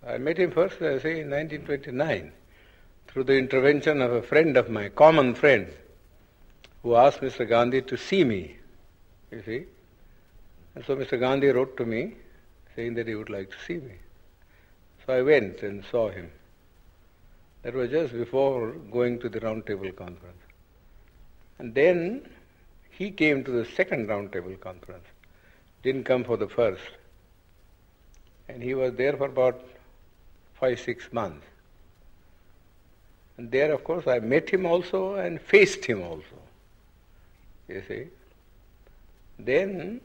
I met him first, say, in 1929, through the intervention of a friend of mine, common friend, who asked Mr. Gandhi to see me, you see. And so Mr. Gandhi wrote to me, saying that he would like to see me. So I went and saw him. That was just before going to the Round Table Conference. And then he came to the second Round Table Conference, didn't come for the first. And he was there for about 5-6 months. And there, of course, I met him also and faced him also, you see. Then,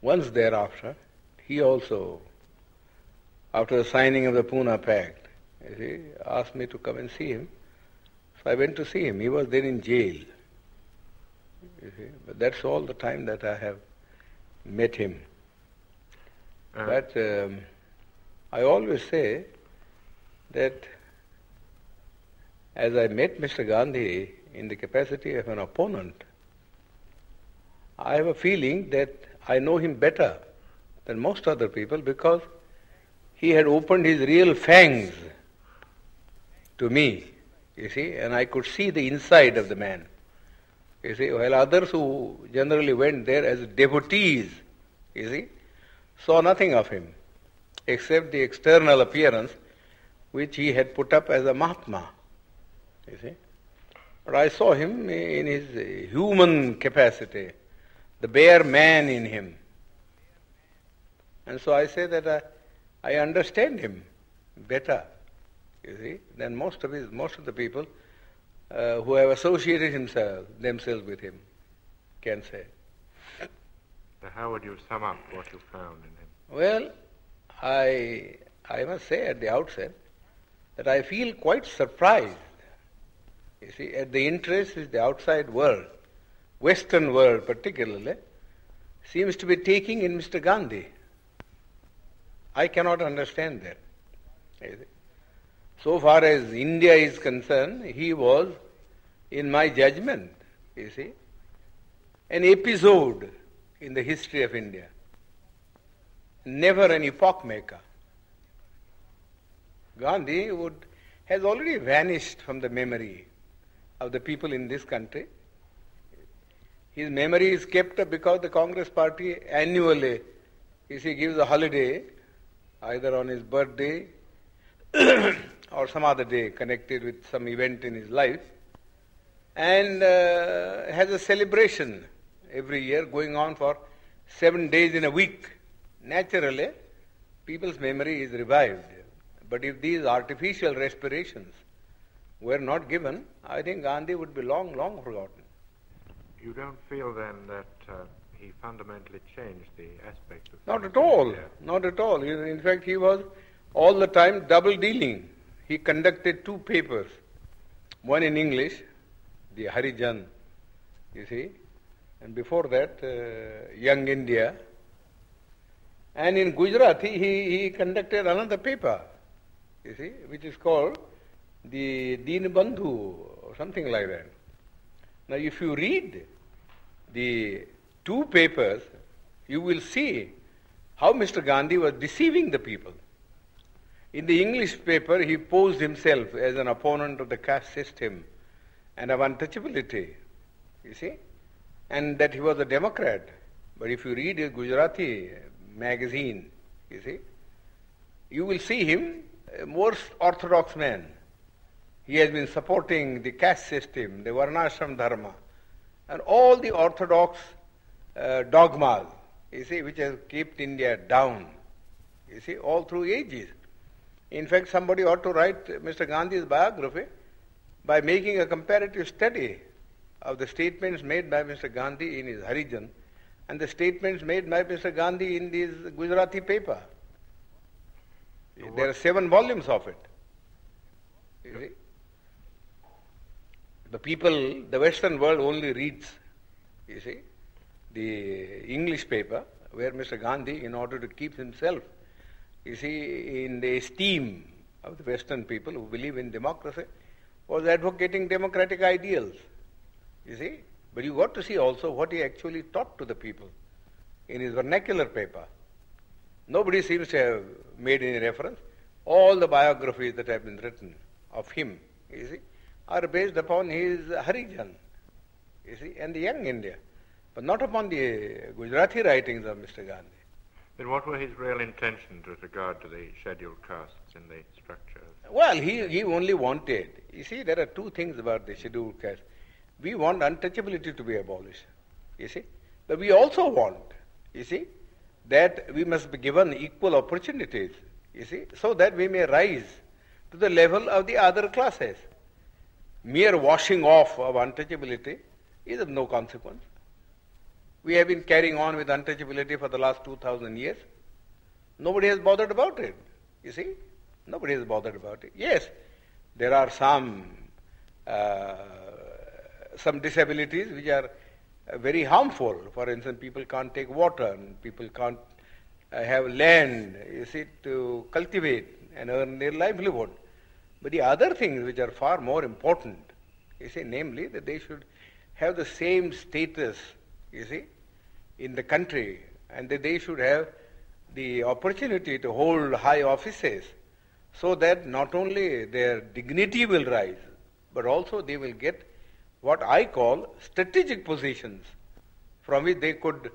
once thereafter, he also, after the signing of the Pune Pact, you see, asked me to come and see him. So I went to see him. He was then in jail. You see. But that's all the time that I have met him. But I always say that as I met Mr. Gandhi in the capacity of an opponent, I have a feeling that I know him better than most other people because he had opened his real fangs to me, you see, and I could see the inside of the man. You see, while others who generally went there as devotees, you see, saw nothing of him except the external appearance which he had put up as a Mahatma, you see. But I saw him in his human capacity, the bare man in him. And so I say that I understand him better, you see, than most of the people who have associated themselves with him can say. So how would you sum up what you found in him? Well, I must say at the outset that I feel quite surprised, you see, at the interest which the outside world, Western world particularly, seems to be taking in Mr. Gandhi. I cannot understand that. You see. So far as India is concerned, he was, in my judgment, you see, an episode in the history of India. Never an epoch maker. Gandhi has already vanished from the memory of the people in this country. His memory is kept up because the Congress party annually, you see, gives a holiday either on his birthday or some other day connected with some event in his life, and has a celebration every year going on for 7 days in a week. Naturally, people's memory is revived. But if these artificial respirations were not given, I think Gandhi would be long, long forgotten. You don't feel then that he fundamentally changed the aspects of... Not at all. Not at all. In fact, he was all the time double-dealing. He conducted 2 papers, one in English, the Harijan, you see, and before that, Young India. And in Gujarati, he conducted another paper, you see, which is called the Deen Bandhu, or something like that. Now, if you read the 2 papers, you will see how Mr. Gandhi was deceiving the people. In the English paper, he posed himself as an opponent of the caste system and of untouchability, you see, and that he was a Democrat. But if you read his Gujarati magazine, you see, you will see him a more orthodox man. He has been supporting the caste system, the Varnashram Dharma, and all the orthodox dogmas, you see, which have kept India down, you see, all through ages. In fact, somebody ought to write Mr. Gandhi's biography by making a comparative study of the statements made by Mr. Gandhi in his Harijan and the statements made by Mr. Gandhi in this Gujarati paper. There are 7 volumes of it. You see? The people, the Western world only reads, you see, the English paper where Mr. Gandhi, in order to keep himself, you see, in the esteem of the Western people who believe in democracy, was advocating democratic ideals, you see. But you got to see also what he actually taught to the people. in his vernacular paper. Nobody seems to have made any reference. All the biographies that have been written of him, you see, are based upon his Harijan, you see, and the young India, but not upon the Gujarati writings of Mr. Gandhi. Then what were his real intentions with regard to the scheduled castes in the structure? Well, he only wanted, you see, there are two things about the scheduled caste. We want untouchability to be abolished, you see, but we also want, you see, that we must be given equal opportunities, you see, so that we may rise to the level of the other classes. Mere washing off of untouchability is of no consequence. We have been carrying on with untouchability for the last 2,000 years. Nobody has bothered about it, you see. Nobody has bothered about it. Yes, there are some disabilities which are very harmful. For instance, people can't take water, and people can't have land, you see, to cultivate and earn their livelihood. But the other things which are far more important, you see, namely that they should have the same status, you see, in the country, and that they should have the opportunity to hold high offices, so that not only their dignity will rise, but also they will get what I call strategic positions from which they could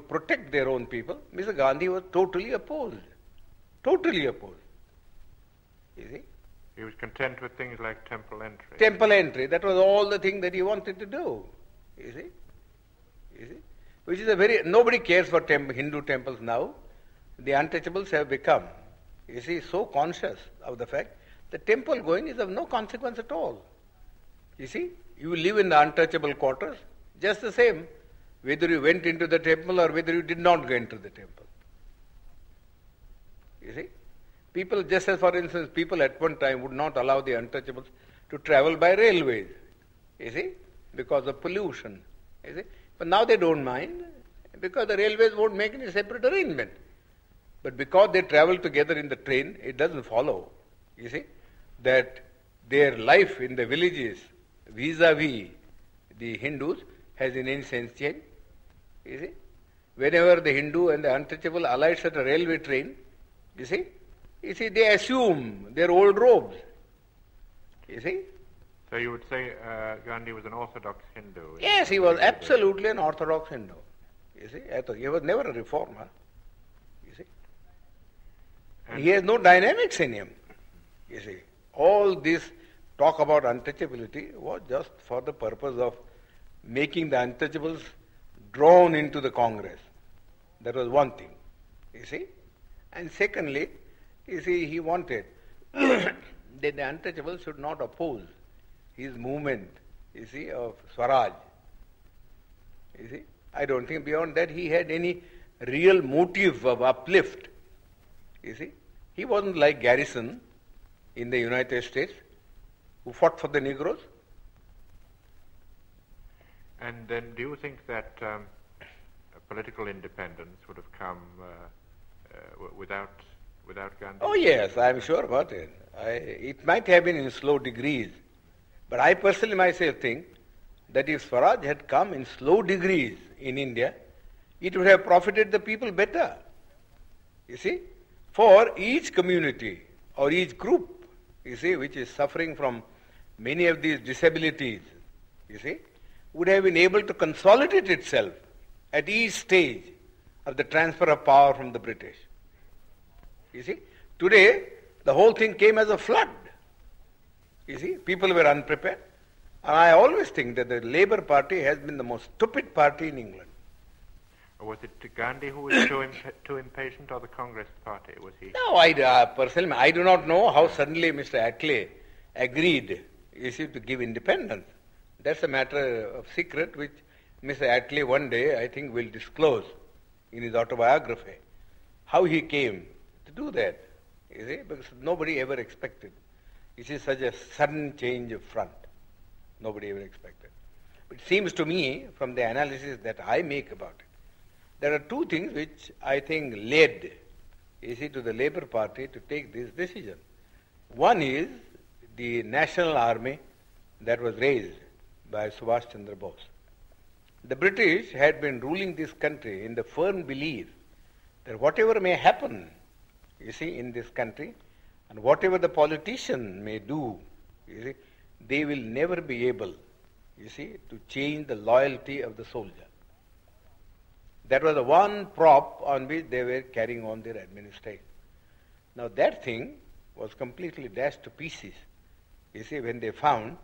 protect their own people. Mr. Gandhi was totally opposed. Totally opposed. You see? He was content with things like temple entry. Temple entry, that was all the thing that he wanted to do. You see? You see? Which is nobody cares for Hindu temples now. The untouchables have become, you see, so conscious of the fact that temple going is of no consequence at all. You see, you live in the untouchable quarters, just the same, whether you went into the temple or whether you did not go into the temple. You see? People, just as for instance, people at one time would not allow the untouchables to travel by railways, you see, because of pollution, you see. But now they don't mind, because the railways won't make any separate arrangement. But because they travel together in the train, it doesn't follow, you see, that their life in the villages vis-a-vis the Hindus has in any sense changed, you see. Whenever the Hindu and the untouchable alights at a railway train, you see, they assume their old robes, you see. So you would say Gandhi was an orthodox Hindu? Yes, he was absolutely an orthodox Hindu, you see. He was never a reformer, you see. And he has no dynamics in him, you see. All this talk about untouchability was just for the purpose of making the untouchables drawn into the Congress. That was one thing, you see. And secondly, you see, he wanted that the untouchables should not oppose his movement, you see, of Swaraj. You see, I don't think beyond that he had any real motive of uplift. You see, he wasn't like Garrison in the United States, who fought for the Negroes. And then do you think that political independence would have come without Gandhi? Oh yes, I am sure about it. It might have been in slow degrees, but I personally myself think that if Swaraj had come in slow degrees in India, it would have profited the people better. You see, for each community or each group, you see, which is suffering from many of these disabilities, you see, would have been able to consolidate itself at each stage of the transfer of power from the British. You see, today the whole thing came as a flood. You see, people were unprepared. And I always think that the Labour Party has been the most stupid party in England. Or was it Gandhi who was too impatient, or the Congress Party? Was he? No, personally, I do not know how suddenly Mr. Attlee agreed, you see, to give independence. That's a matter of secret which Mr. Attlee one day, I think, will disclose in his autobiography, how he came to do that, you see, because nobody ever expected. You see, such a sudden change of front. Nobody ever expected. But it seems to me, from the analysis that I make about it, there are two things which I think led, you see, to the Labour Party to take this decision. One is the national army that was raised by Subhash Chandra Bose. The British had been ruling this country in the firm belief that whatever may happen, you see, in this country, and whatever the politician may do, you see, they will never be able, you see, to change the loyalty of the soldier. That was the one prop on which they were carrying on their administration. Now that thing was completely dashed to pieces, you see, when they found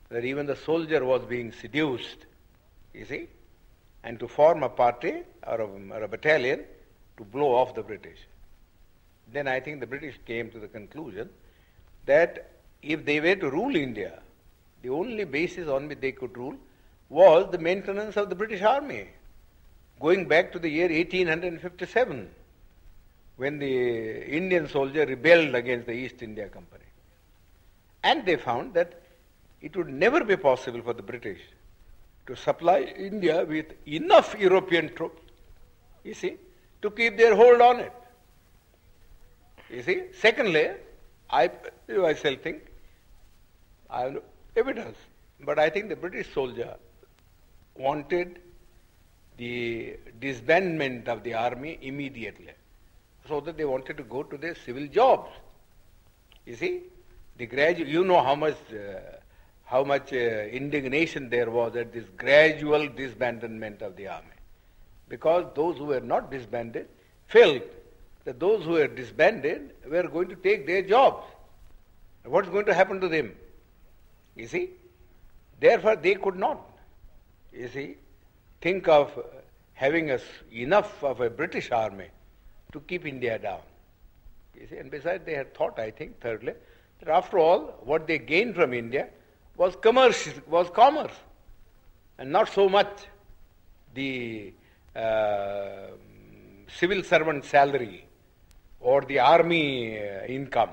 that even the soldier was being seduced, you see, and to form a party or a battalion to blow off the British. Then I think the British came to the conclusion that if they were to rule India, the only basis on which they could rule was the maintenance of the British Army, going back to the year 1857, when the Indian soldier rebelled against the East India Company. And they found that it would never be possible for the British to supply India with enough European troops, you see, to keep their hold on it. You see, secondly, I myself think, I have no evidence, but I think the British soldier wanted the disbandment of the army immediately, so that they wanted to go to their civil jobs. You see, you know how much indignation there was at this gradual disbandment of the army, because those who were not disbanded felt that those who were disbanded were going to take their jobs. What's going to happen to them? You see? Therefore, they could not, you see, think of having enough of a British army to keep India down. You see? And besides, they had thought, I think, thirdly, that after all, what they gained from India was commerce, and not so much the civil servant salary or the army income.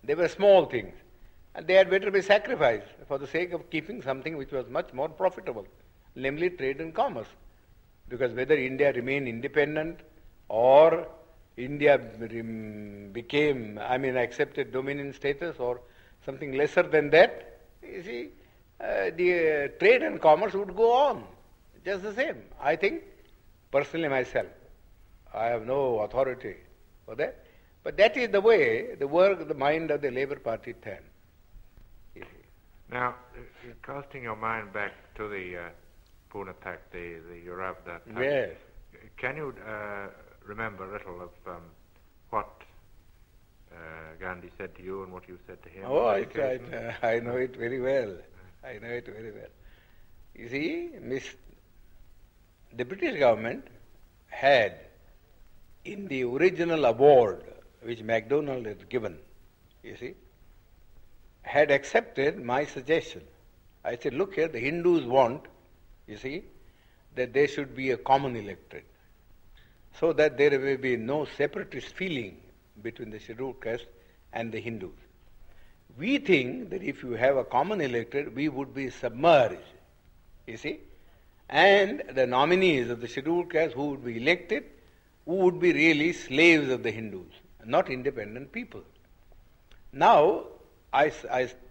They were small things, and they had better be sacrificed for the sake of keeping something which was much more profitable, namely trade and commerce. Because whether India remained independent or India accepted dominion status or something lesser than that, you see, the trade and commerce would go on just the same. I think, personally myself, I have no authority for that, but that is the way the mind of the Labour Party turned. Now, casting your mind back to the Pune Pact, the Eurabda Pact, yes. Can you remember a little of what Gandhi said to you and what you said to him? Oh, I know it very well. You see, the British government had, in the original award which MacDonald had given, you see, had accepted my suggestion. I said, look here, the Hindus want, you see, that there should be a common electorate, so that there will be no separatist feeling between the scheduled caste and the Hindus. We think that if you have a common electorate, we would be submerged, you see, and the nominees of the scheduled caste who would be elected, who would be really slaves of the Hindus, not independent people. Now, I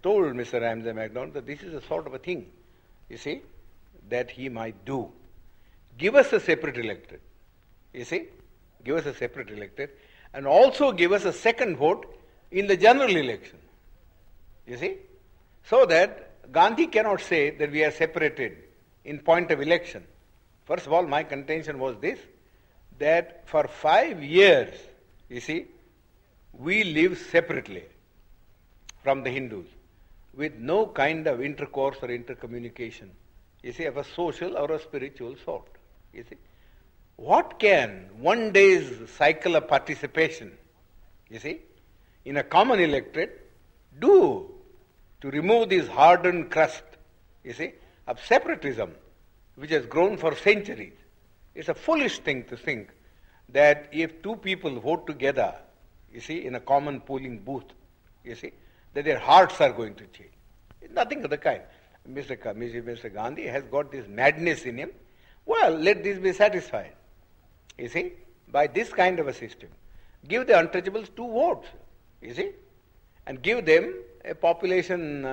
told Mr. Ramsay MacDonald that this is a sort of a thing, you see, that he might do. Give us a separate electorate, you see, give us a separate electorate, and also give us a second vote in the general election, you see, so that Gandhi cannot say that we are separated in point of election. First of all, my contention was this, that for 5 years, you see, we lived separately from the Hindus, with no kind of intercourse or intercommunication, you see, of a social or a spiritual sort, you see. What can one day's cycle of participation, you see, in a common electorate do to remove this hardened crust, you see, of separatism, which has grown for centuries? It's a foolish thing to think that if two people vote together, you see, in a common polling booth, you see, that their hearts are going to change. It's nothing of the kind. Mr. Gandhi has got this madness in him. Well, let this be satisfied, you see, by this kind of a system. Give the untouchables 2 votes, you see, and give them a population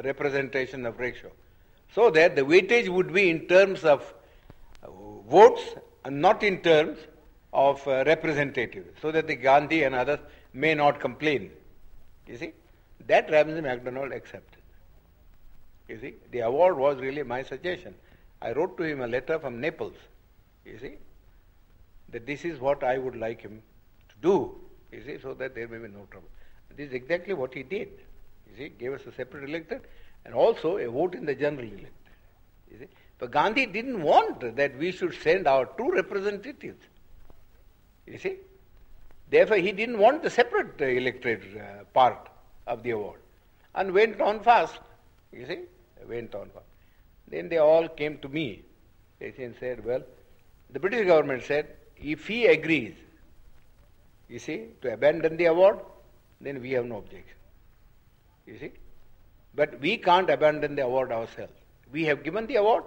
representation of ratio, so that the weightage would be in terms of votes and not in terms of representative, so that the Gandhi and others may not complain. You see, that Ramsay MacDonald accepted. You see, the award was really my suggestion. I wrote to him a letter from Naples, you see, that this is what I would like him to do, you see, so that there may be no trouble. This is exactly what he did. You see, gave us a separate elected and also a vote in the general elected. You see, but Gandhi didn't want that we should send our two representatives. You see, therefore he didn't want the separate elected part of the award, and went on fast. You see, went on fast. Then they all came to me. They said, well, the British government said, if he agrees, you see, to abandon the award, then we have no objection. You see, but we can't abandon the award ourselves. We have given the award,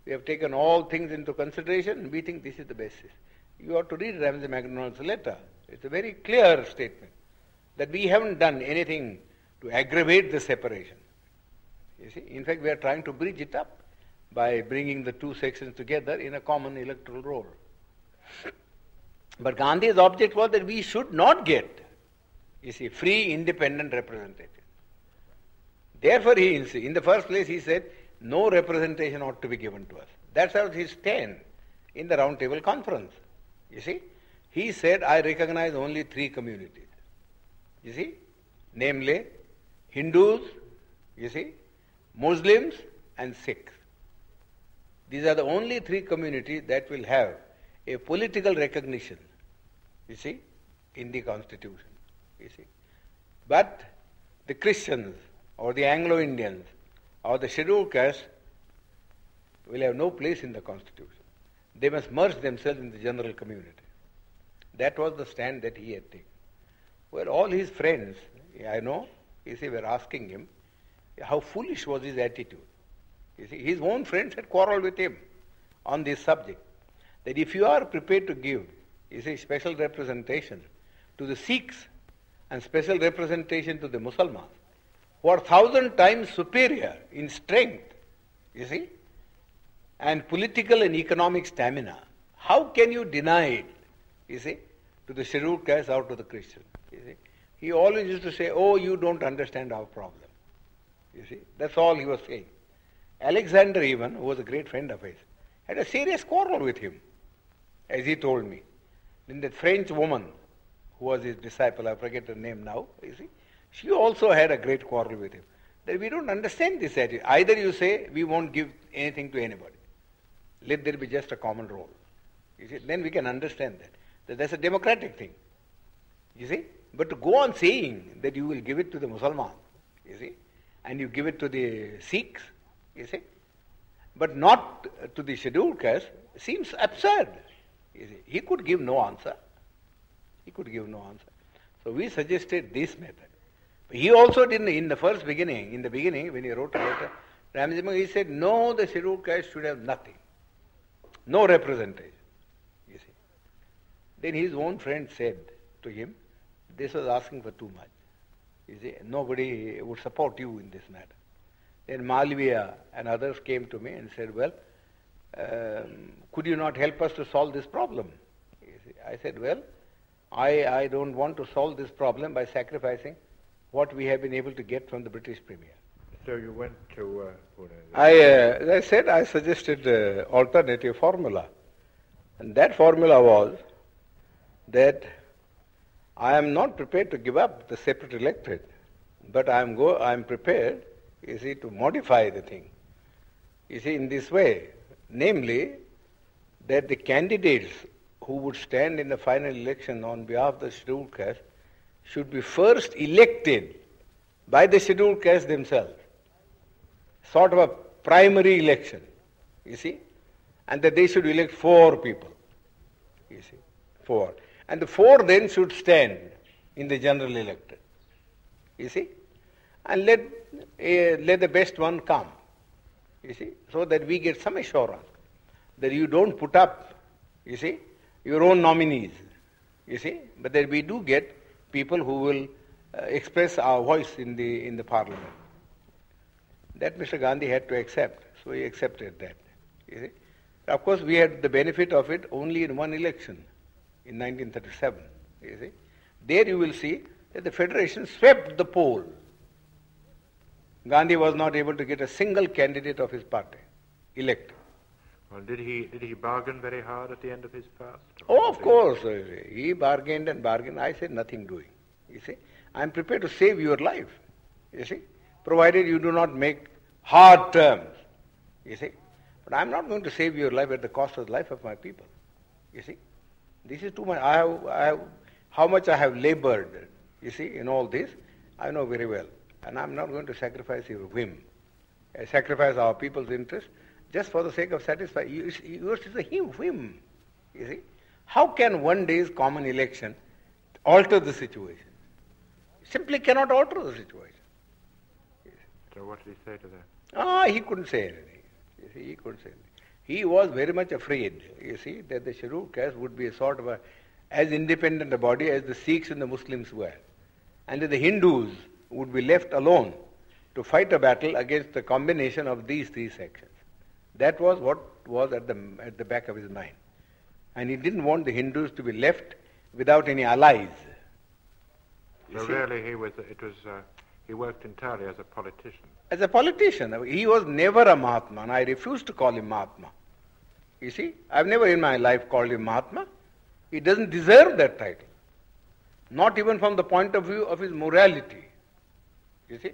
we have taken all things into consideration, and we think this is the basis. You ought to read Ramsay MacDonald's letter. It's a very clear statement that we haven't done anything to aggravate the separation. You see, in fact, we are trying to bridge it up by bringing the two sections together in a common electoral roll. But Gandhi's object was that we should not get, you see, free, independent representation. Therefore, in the first place, he said, no representation ought to be given to us. That's how his stand in the Round Table Conference. You see, he said, I recognize only three communities. You see, namely, Hindus, you see, Muslims and Sikhs. These are the only three communities that will have a political recognition, you see, in the Constitution, you see. But the Christians or the Anglo-Indians or the scheduled caste will have no place in the Constitution. They must merge themselves in the general community. That was the stand that he had taken. Well, all his friends, I know, you see, were asking him, how foolish was his attitude. You see, his own friends had quarreled with him on this subject. That if you are prepared to give, you see, special representation to the Sikhs and special representation to the Muslims, who are 1,000 times superior in strength, you see, and political and economic stamina, how can you deny it, you see, to the scheduled caste or to the Christian? You see, he always used to say, oh, you don't understand our problem. You see, that's all he was saying. Alexander even, who was a great friend of his, had a serious quarrel with him, as he told me. Then that French woman, who was his disciple, I forget her name now, you see, she also had a great quarrel with him. That we don't understand this attitude. Either you say, we won't give anything to anybody. Let there be just a common role. You see, then we can understand that that's a democratic thing. You see, but to go on saying that you will give it to the Muslims, you see, and you give it to the Sikhs, you see, but not to the scheduled caste, seems absurd. You see, he could give no answer. He could give no answer. So we suggested this method. But he also didn't, in the beginning, when he wrote a letter, Ramsay, he said, no, the scheduled caste should have nothing. No representation, you see. Then his own friend said to him, this was asking for too much. You see, nobody would support you in this matter. Then Malviya and others came to me and said, well, could you not help us to solve this problem? You see, I said, well, I don't want to solve this problem by sacrificing what we have been able to get from the British Premier. So you went to Pune. As I said, I suggested an alternative formula. And that formula was that I am not prepared to give up the separate electorate, but I am prepared, you see, to modify the thing. You see, in this way, namely, that the candidates who would stand in the final election on behalf of the scheduled caste should be first elected by the scheduled caste themselves. Sort of a primary election, you see, and that they should elect 4 people, you see, 4. And the 4 then should stand in the general elected, you see, and let the best one come, you see, so that we get some assurance that you don't put up, you see, your own nominees, you see, but that we do get people who will express our voice in the parliament. That Mr. Gandhi had to accept. So he accepted that. You see? Of course, we had the benefit of it only in one election, in 1937. You see? There you will see that the Federation swept the poll. Gandhi was not able to get a single candidate of his party elected. Well, did he bargain very hard at the end of his fast? Oh, of course. He bargained and bargained. I said nothing doing. You see? I am prepared to save your life. You see? Provided you do not make hard terms. You see? But I am not going to save your life at the cost of the life of my people. You see? This is too much. How much I have labored, you see, in all this, I know very well. And I am not going to sacrifice your whim. Sacrifice our people's interest just for the sake of satisfying. Yours is a whim. You see? How can one day's common election alter the situation? Simply cannot alter the situation. So what did he say to that? He couldn't say anything. You see, he couldn't say anything. He was very much afraid, you see, that the scheduled caste would be a sort of as independent a body as the Sikhs and the Muslims were. And that the Hindus would be left alone to fight a battle against the combination of these three sections. That was what was at the back of his mind. And he didn't want the Hindus to be left without any allies. So really he worked entirely as a politician. As a politician. He was never a Mahatma, and I refuse to call him Mahatma. You see, I've never in my life called him Mahatma. He doesn't deserve that title. Not even from the point of view of his morality. You see?